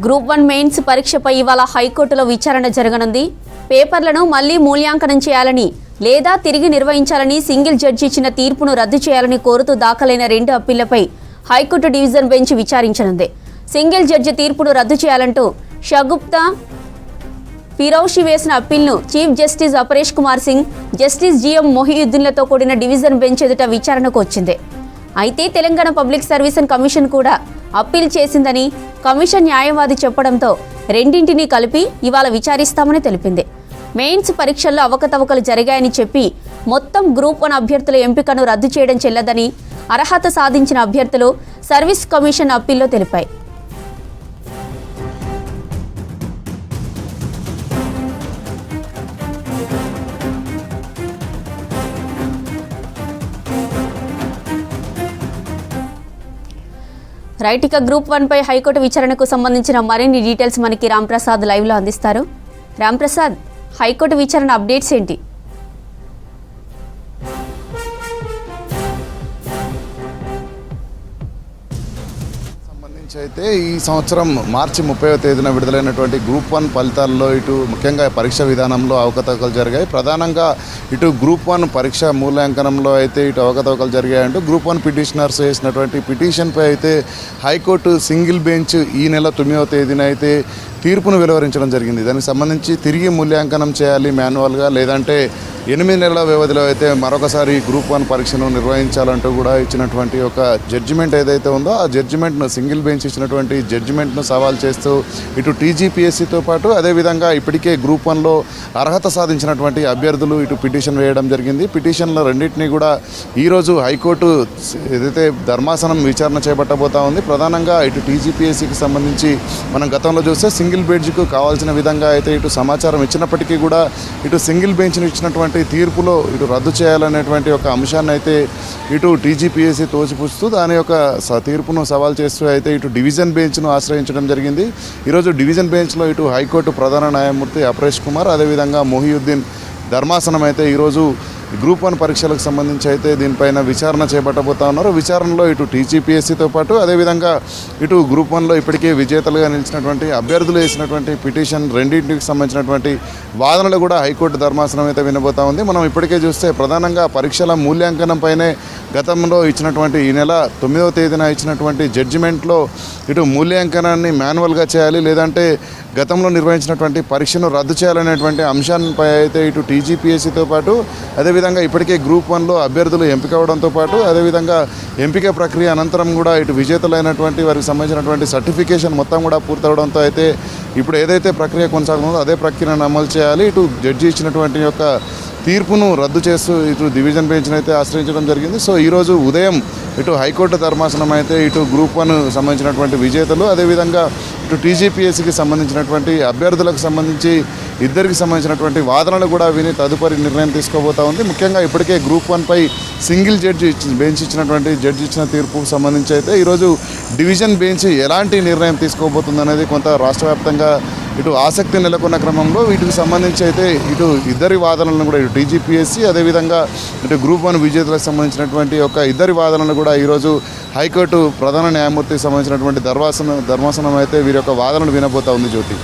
Group 1 mains పరీక్షపై ఇవాళ హైకోర్టులో విచారణ జరగనుంది. పేపర్లను మళ్లీ మూల్యాంకనం చేయాలని లేదా తిరిగి నిర్వహించాలని సింగిల్ జడ్జి ఇచ్చిన తీర్పును రద్దు చేయాలని కోరుతూ దాఖలైన 2 అప్పీళ్లపై హైకోర్టు డివిజన్ బెంచ్ విచారించనుంది. సింగిల్ జడ్జి తీర్పును రద్దు చేయాలంటూ షగుప్తా ఫిరౌషి వేసిన అప్పీల్ను chief justice Aparesh Kumar Singh, justice GM మొహియుద్దీన్లతో కూడిన డివిజన్ బెంచ్ ఎదుట విచారణకు వచ్చింది. అయితే తెలంగాణ పబ్లిక్ సర్వీస్ కమిషన్ కూడా అప్పీల్ చేసిందని కమిషన్ న్యాయవాది చెప్పడంతో రెండింటినీ కలిపి ఇవాళ విచారిస్తామని తెలిపింది. మెయిన్స్ పరీక్షల్లో అవకతవకలు జరిగాయని చెప్పి మొత్తం గ్రూప్ 1 అభ్యర్థుల ఎంపికను రద్దు చేయడం చెల్లదని అర్హత సాధించిన అభ్యర్థులు సర్వీస్ కమిషన్ అప్పీల్లో తెలిపాయి. రైట్, ఇక గ్రూప్ 1 పై హైకోర్టు విచారణకు సంబంధించిన మరిన్ని డీటెయిల్స్ మనకి రాంప్రసాద్ లైవ్లో అందిస్తారు. రాంప్రసాద్, హైకోర్టు విచారణ అప్డేట్స్ ఏంటి? అయితే ఈ సంవత్సరం మార్చి 30వ తేదీన విడుదలైనటువంటి గ్రూప్ 1 ఫలితాల్లో ఇటు ముఖ్యంగా పరీక్ష విధానంలో అవకతవకలు జరిగాయి. ప్రధానంగా ఇటు గ్రూప్ 1 పరీక్ష మూల్యాంకనంలో అయితే ఇటు అవకతవకలు జరిగాయంటూ గ్రూప్ 1 పిటిషనర్స్ చేసినటువంటి పిటిషన్పై అయితే హైకోర్టు సింగిల్ బెంచ్ ఈ నెల 9వ తేదీన అయితే తీర్పును వెలువరించడం జరిగింది. దానికి సంబంధించి తిరిగి మూల్యాంకనం చేయాలి మాన్యువల్గా, లేదంటే 8 నెలల వ్యవధిలో అయితే మరొకసారి గ్రూప్ 1 పరీక్షను నిర్వహించాలంటూ కూడా ఇచ్చినటువంటి ఒక జడ్జిమెంట్ ఏదైతే ఉందో ఆ జడ్జిమెంట్ను సింగిల్ బెంచ్ ఇచ్చినటువంటి జడ్జిమెంట్ను సవాల్ చేస్తూ ఇటు టీజీపీఎస్సీతో పాటు అదేవిధంగా ఇప్పటికే గ్రూప్ 1లో అర్హత సాధించినటువంటి అభ్యర్థులు ఇటు పిటిషన్ వేయడం జరిగింది. పిటిషన్ల రెండింటినీ కూడా ఈరోజు హైకోర్టు ఏదైతే ధర్మాసనం విచారణ చేపట్టబోతా ఉంది. ప్రధానంగా ఇటు టీజీపీఎస్సీకి సంబంధించి మనం గతంలో చూస్తే సింగిల్ బెంచ్కు కావాల్సిన విధంగా అయితే ఇటు సమాచారం ఇచ్చినప్పటికీ కూడా ఇటు సింగిల్ బెంచ్ను ఇచ్చినటువంటి తీర్పులో ఇటు రద్దు చేయాలనేటువంటి ఒక అంశాన్ని అయితే ఇటు టీజీపీఎస్సీ తోసిపుస్తూ దాని యొక్క తీర్పును సవాల్ చేస్తూ అయితే ఇటు డివిజన్ బెంచ్ను ఆశ్రయించడం జరిగింది. ఈరోజు డివిజన్ బెంచ్లో ఇటు హైకోర్టు ప్రధాన న్యాయమూర్తి అపరేష్ కుమార్, అదేవిధంగా మొహియుద్దీన్ ధర్మాసనం అయితే ఈరోజు గ్రూప్ 1 పరీక్షలకు సంబంధించి అయితే దీనిపైన విచారణ చేపట్టబోతా ఉన్నారు. విచారణలో ఇటు టీజీపీఎస్సీతో పాటు అదేవిధంగా ఇటు గ్రూప్ 1లో ఇప్పటికే విజేతలుగా నిలిచినటువంటి అభ్యర్థులు వేసినటువంటి పిటిషన్ రెండింటికి సంబంధించినటువంటి వాదనలు కూడా హైకోర్టు ధర్మాసనం అయితే వినబోతా ఉంది. మనం ఇప్పటికే చూస్తే ప్రధానంగా పరీక్షల మూల్యాంకనం పైనే గతంలో ఇచ్చినటువంటి ఈ నెల 9వ తేదీన ఇచ్చినటువంటి జడ్జిమెంట్లో ఇటు మూల్యాంకనాన్ని మాన్యువల్గా చేయాలి, లేదంటే గతంలో నిర్వహించినటువంటి పరీక్షను రద్దు చేయాలనేటువంటి అంశాలపై అయితే ఇటు టీజీపీఎస్సీతో పాటు అదేవిధంగా ఇప్పటికే గ్రూప్ 1లో అభ్యర్థులు ఎంపిక అవడంతో పాటు అదేవిధంగా ఎంపిక ప్రక్రియ అనంతరం కూడా ఇటు విజేతలైనటువంటి వారికి సంబంధించినటువంటి సర్టిఫికేషన్ మొత్తం కూడా పూర్తవడంతో అయితే ఇప్పుడు ఏదైతే ప్రక్రియ కొనసాగుతుందో అదే ప్రక్రియను అమలు చేయాలి. ఇటు జడ్జి ఇచ్చినటువంటి యొక్క తీర్పును రద్దు చేస్తూ ఇటు డివిజన్ బెంచ్ను అయితే ఆశ్రయించడం జరిగింది. సో ఈరోజు ఉదయం ఇటు హైకోర్టు ధర్మాసనం అయితే ఇటు గ్రూప్ 1 సంబంధించినటువంటి విజేతలు అదేవిధంగా ఇటు టీజీపీఎస్సీకి సంబంధించినటువంటి అభ్యర్థులకు సంబంధించి ఇద్దరికి సంబంధించినటువంటి వాదనలు కూడా విని తదుపరి నిర్ణయం తీసుకోబోతా ఉంది. ముఖ్యంగా ఇప్పటికే గ్రూప్ 1 పై సింగిల్ బెంచ్ ఇచ్చినటువంటి జడ్జి ఇచ్చిన తీర్పుకు సంబంధించి అయితే ఈరోజు డివిజన్ బెంచ్ ఎలాంటి నిర్ణయం తీసుకోబోతుంది అనేది కొంత రాష్ట్ర వ్యాప్తంగా ఇటు ఆసక్తి నెలకొన్న క్రమంలో వీటికి సంబంధించి అయితే ఇటు ఇద్దరి వాదనలను కూడా ఇటు టీజీపీఎస్సీ అదేవిధంగా ఇటు గ్రూప్ 1 విజేతలకు సంబంధించినటువంటి ఒక ఇద్దరి వాదనలు కూడా ఈరోజు హైకోర్టు ప్రధాన న్యాయమూర్తికి సంబంధించినటువంటి ధర్మాసనం అయితే వీరి యొక్క వాదనలు వినబోతా ఉంది. జ్యోతి.